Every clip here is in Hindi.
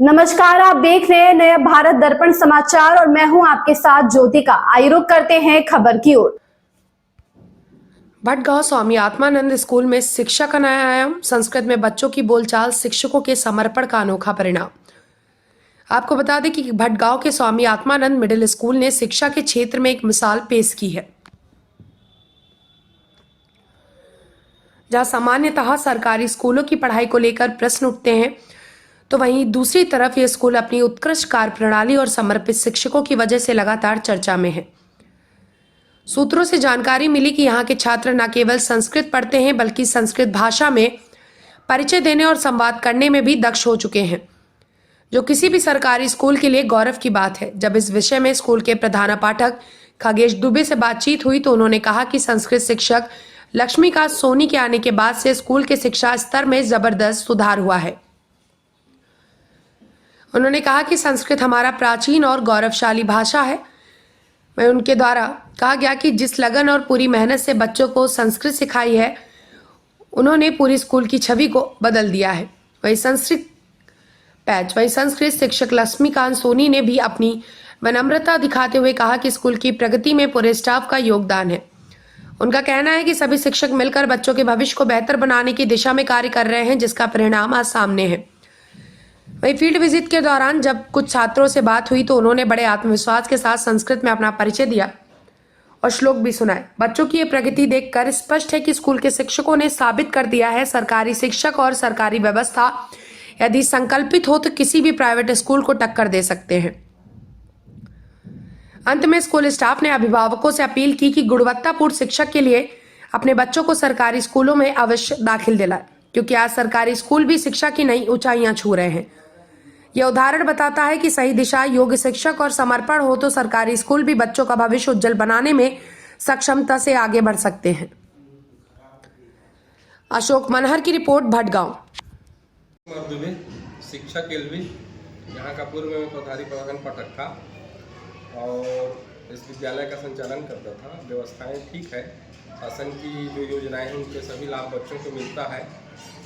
नमस्कार, आप देख रहे हैं नया भारत दर्पण समाचार और मैं हूं आपके साथ ज्योतिका। आइए रुक करते हैं खबर की ओर। भटगांव स्वामी आत्मानंद स्कूल में शिक्षा का नया आयाम, संस्कृत में बच्चों की बोलचाल, शिक्षकों के समर्पण का अनोखा परिणाम। आपको बता दें कि भटगांव के स्वामी आत्मानंद मिडिल स्कूल ने शिक्षा के क्षेत्र में एक मिसाल पेश की है, जहां सामान्यतः सरकारी स्कूलों की पढ़ाई को लेकर प्रश्न उठते हैं, तो वहीं दूसरी तरफ ये स्कूल अपनी उत्कृष्ट कार्यप्रणाली और समर्पित शिक्षकों की वजह से लगातार चर्चा में है। सूत्रों से जानकारी मिली कि यहाँ के छात्र न केवल संस्कृत पढ़ते हैं बल्कि संस्कृत भाषा में परिचय देने और संवाद करने में भी दक्ष हो चुके हैं, जो किसी भी सरकारी स्कूल के लिए गौरव की बात है। जब इस विषय में स्कूल के प्रधानाध्यापक खगेश दुबे से बातचीत हुई तो उन्होंने कहा कि संस्कृत शिक्षक लक्ष्मीकांत सोनी के आने के बाद से स्कूल के शिक्षा स्तर में जबरदस्त सुधार हुआ है। उन्होंने कहा कि संस्कृत हमारा प्राचीन और गौरवशाली भाषा है। वहीं उनके द्वारा कहा गया कि जिस लगन और पूरी मेहनत से बच्चों को संस्कृत सिखाई है, उन्होंने पूरी स्कूल की छवि को बदल दिया है। वहीं संस्कृत शिक्षक लक्ष्मीकांत सोनी ने भी अपनी विनम्रता दिखाते हुए कहा कि स्कूल की प्रगति में पूरे स्टाफ का योगदान है। उनका कहना है कि सभी शिक्षक मिलकर बच्चों के भविष्य को बेहतर बनाने की दिशा में कार्य कर रहे हैं, जिसका परिणाम आज सामने है। वहीं फील्ड विजिट के दौरान जब कुछ छात्रों से बात हुई तो उन्होंने बड़े आत्मविश्वास के साथ संस्कृत में अपना परिचय दिया और श्लोक भी सुनाए। बच्चों की ये प्रगति देखकर स्पष्ट है कि स्कूल के शिक्षकों ने साबित कर दिया है, सरकारी शिक्षक और सरकारी व्यवस्था यदि संकल्पित हो तो किसी भी प्राइवेट स्कूल को टक्कर दे सकते हैं। अंत में स्कूल स्टाफ ने अभिभावकों से अपील की कि गुणवत्तापूर्ण शिक्षक के लिए अपने बच्चों को सरकारी स्कूलों में अवश्य दाखिल दिलाएं, क्योंकि आज सरकारी स्कूल भी शिक्षा की नई ऊंचाइयां छू रहे हैं। यह उदाहरण बताता है कि सही दिशा, योग्य शिक्षक और समर्पण हो तो सरकारी स्कूल भी बच्चों का भविष्य उज्जवल बनाने में सक्षमता से आगे बढ़ सकते हैं। अशोक मनहर की रिपोर्ट, भटगांव। शिक्षक एलवी यहाँ का पूर्व में प्रभारी प्रधान पटक था और इस विद्यालय का संचालन करता था। व्यवस्थाएं ठीक है, शासन की जो योजनाएं हैं उनके सभी लाभ बच्चों को मिलता है।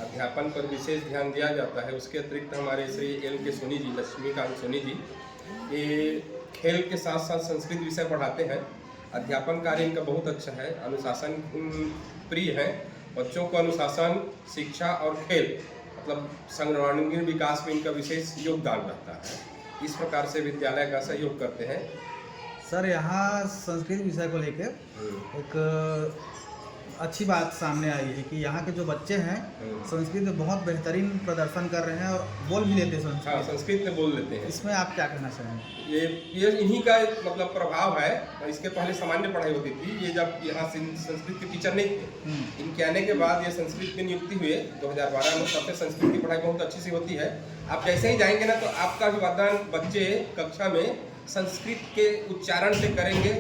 अध्यापन पर विशेष ध्यान दिया जाता है। उसके अतिरिक्त हमारे श्री एल के सोनी जी, लक्ष्मीकांत सोनी जी, ये खेल के साथ साथ संस्कृत विषय पढ़ाते हैं। अध्यापन कार्य इनका बहुत अच्छा है, अनुशासन प्रिय है। बच्चों को अनुशासन, शिक्षा और खेल मतलब सर्वांगीण विकास में इनका विशेष योगदान रहता है। इस प्रकार से विद्यालय का सहयोग करते हैं। सर, यहाँ संस्कृत विषय को लेकर एक अच्छी बात सामने आई है कि यहाँ के जो बच्चे हैं संस्कृत में बहुत बेहतरीन प्रदर्शन कर रहे हैं और बोल भी लेते हैं संस्कृत। हाँ, संस्कृत में बोल लेते हैं। इसमें आप क्या कहना चाहेंगे? ये इन्हीं का मतलब प्रभाव है। इसके पहले सामान्य पढ़ाई होती थी। ये जब यहाँ संस्कृत के टीचर नहीं थे, इनके आने के बाद ये संस्कृत की नियुक्ति हुए 2012 में। तब से संस्कृत की पढ़ाई बहुत अच्छी सी होती है। आप जैसे ही जाएंगे ना तो आपका अभिवादन बच्चे कक्षा में संस्कृत के उच्चारण से करेंगे,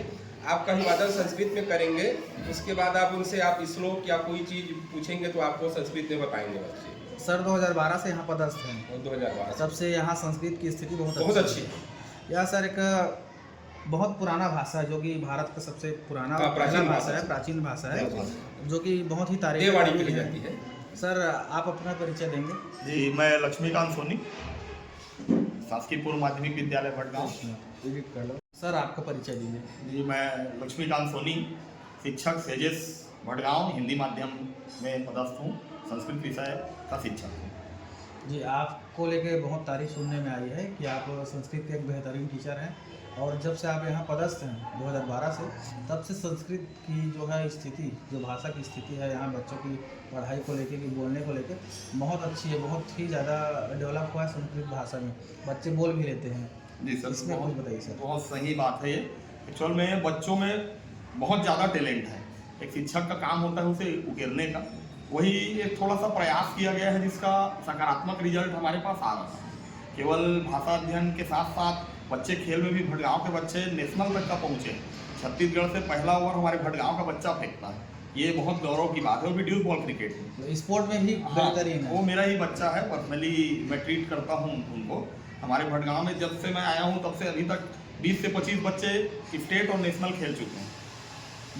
आपका अभिवादन संस्कृत में करेंगे। उसके बाद आप उनसे आप श्लोक या कोई चीज़ पूछेंगे तो आपको संस्कृत में बताएंगे बच्चे। सर, 2012 से यहाँ पदस्थ हैं। 2012 तब से यहाँ संस्कृत की स्थिति बहुत अच्छी है। यह सर एक बहुत पुराना भाषा है, जो कि भारत का सबसे पुराना प्राचीन भाषा है, जो कि बहुत ही तारीफ की जाती है। सर, आप अपना परिचय देंगे? जी, मैं लक्ष्मीकांत सोनी, शासकीय पूर्व माध्यमिक विद्यालय भटगांव। सर, आपका परिचय दीजिए। जी, मैं लक्ष्मीकांत सोनी, शिक्षक सेजेस भटगांव, हिंदी माध्यम में पदस्थ हूँ, संस्कृत विषय का शिक्षक हूँ। जी, आपको लेके बहुत तारीफ सुनने में आई है कि आप संस्कृत के एक बेहतरीन टीचर हैं, और जब से आप यहाँ पदस्थ हैं 2012 से, तब से संस्कृत की जो है स्थिति, जो भाषा की स्थिति है यहाँ बच्चों की पढ़ाई को लेके, कि बोलने को लेके बहुत अच्छी है। बहुत ही ज़्यादा डेवलप हुआ है संस्कृत भाषा में, बच्चे बोल भी लेते हैं। जी सर, इसमें कुछ बताइए सर। बहुत सही बात है। ये एक्चुअल में बच्चों में बहुत ज़्यादा टैलेंट है। एक शिक्षक का काम होता है उसे उकेरने का। वही एक थोड़ा सा प्रयास किया गया है जिसका सकारात्मक रिजल्ट हमारे पास आ रहा है। केवल भाषा अध्ययन के साथ साथ बच्चे खेल में भी, भटगांव के बच्चे नेशनल तक का पहुँचे। छत्तीसगढ़ से पहला ओवर हमारे भटगांव का बच्चा फेंकता है, ये बहुत गौरव की बात है। वो भी ड्यूस बॉल क्रिकेट में, स्पोर्ट में भी बेहतरीन है। वो मेरा ही बच्चा है, पर्सनली मैं ट्रीट करता हूँ उनको। हमारे भटगांव में जब से मैं आया हूँ तब से अभी तक 20 से 25 बच्चे स्टेट और नेशनल खेल चुके हैं।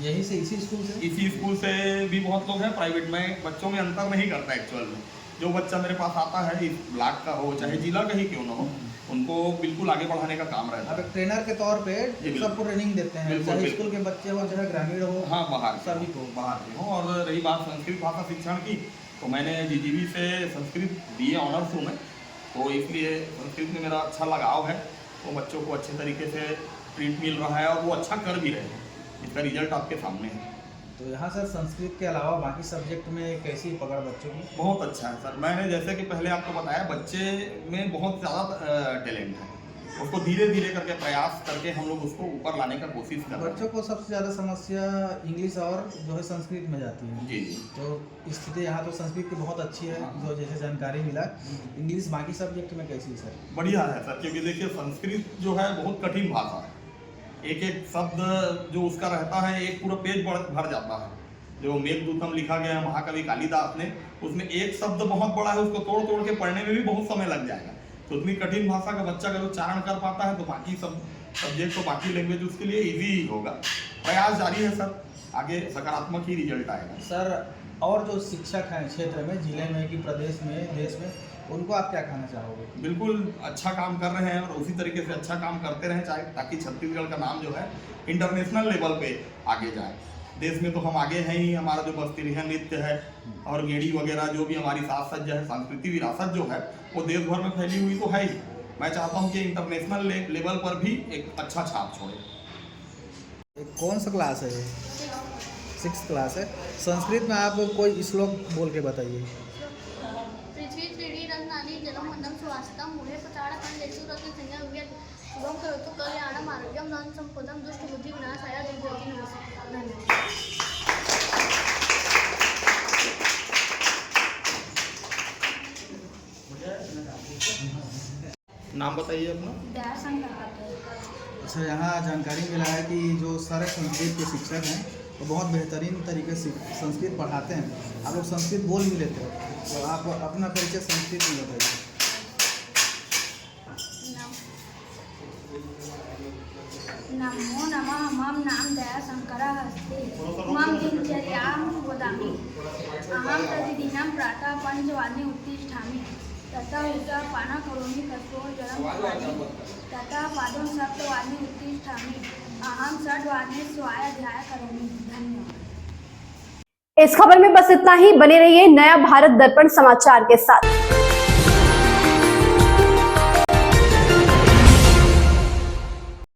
इसी स्कूल से भी बहुत लोग हैं। प्राइवेट में बच्चों में अंतर नहीं करता एक्चुअल में। जो बच्चा मेरे पास आता है इस ब्लॉक का हो चाहे जिला का ही क्यों ना हो, उनको बिल्कुल आगे बढ़ाने का काम रहता आप है। एक ट्रेनर के तौर पे जी, बिल्कुल। सबको ट्रेनिंग देते हैं, बिल्कुल, चाहे बिल्कुल। स्कूल के बच्चे हो चाहे ग्रामीण हो। हाँ, बाहर सभी को। बाहर के हों। और रही बात संस्कृत भाषा शिक्षण की, तो मैंने जीजीवी से संस्कृत BA ऑनर्स हूँ मैं, तो इसलिए संस्कृत में मेरा अच्छा लगाव है। तो बच्चों को अच्छे तरीके से ट्रीट मिल रहा है और वो अच्छा कर भी रहे हैं। इसका रिजल्ट आपके सामने है। तो यहाँ सर संस्कृत के अलावा बाकी सब्जेक्ट में कैसी पकड़ बच्चों की? बहुत अच्छा है सर। मैंने जैसे कि पहले आपको बताया, बच्चे में बहुत ज़्यादा टैलेंट है, उसको धीरे धीरे करके प्रयास करके हम लोग उसको ऊपर लाने का कोशिश कर रहे हैं। बच्चों को सबसे ज़्यादा समस्या इंग्लिश और जो है संस्कृत में जाती है। जी जी। तो स्थिति यहाँ तो संस्कृत की बहुत अच्छी है, जो जैसे जानकारी मिला। इंग्लिश बाकी सब्जेक्ट में कैसी है सर? बढ़िया है सर, क्योंकि देखिए संस्कृत जो है बहुत कठिन भाषा है। एक एक शब्द जो उसका रहता है, एक पूरा पेज भर जाता है। जो मेघदूतम लिखा गया है महाकवि कालिदास ने, उसमें एक शब्द बहुत बड़ा है, उसको तोड़ तोड़ के पढ़ने में भी बहुत समय लग जाएगा। तो उतनी कठिन भाषा का बच्चा अगर उच्चारण कर पाता है तो बाकी सब सब्जेक्ट तो बाकी लैंग्वेज उसके लिए इजी ही होगा। प्रयास जारी है सर, आगे सकारात्मक ही रिजल्ट आएगा। सर और जो शिक्षक हैं क्षेत्र में, जिले में कि प्रदेश में, देश में, उनको आप क्या कहना चाहोगे? बिल्कुल अच्छा काम कर रहे हैं और उसी तरीके से अच्छा काम करते रहें, चाहे ताकि छत्तीसगढ़ का नाम जो है इंटरनेशनल लेवल पे आगे जाए। देश में तो हम आगे हैं ही, हमारा जो बस्तिरिया नृत्य है और गेड़ी वगैरह जो भी हमारी साज सज्जा है, सांस्कृतिक विरासत जो है वो देश भर में फैली हुई तो है ही। मैं चाहता हूँ कि इंटरनेशनल लेवल पर भी एक अच्छा छाप छोड़े। कौन सा क्लास है ये? 6th क्लास है। संस्कृत में आप कोई श्लोक बोल के बताइए। पृथ्वी त्रीणी रत्नानि जलमण्डलं सुवासितं मुहे पचाड़कण्डेषु रत्नसंज्ञा विवेक शुभं करोतु कल्याणम् आरोग्यं धन सम्पदं दुष्टबुद्धि विनाशाय दुर्जोति नमः। धन्यवाद। नाम बताइए अपना। अच्छा, यहाँ जानकारी मिला है कि जो सारे संस्कृत के शिक्षक हैं वो बहुत बेहतरीन तरीके से संस्कृत पढ़ाते हैं। आप लोग संस्कृत बोल भी लेते हो, तो आप अपना परिचय संस्कृत में बताइए। नमो नमः। मम नाम दयाशंकरः अस्ति। मम दिनचर्यां वदामि। अहं प्रतिदिनं प्रातः 5 उत्तिष्ठामि, ततः उदकपानं करोमि, ततः जलं पिबामि, ततः पादं 7 उत्तिष्ठामि। अहं 6 स्वाध्यायं करोमि। धन्यवाद। इस खबर में बस इतना ही। बने रहिए नया भारत दर्पण समाचार के साथ।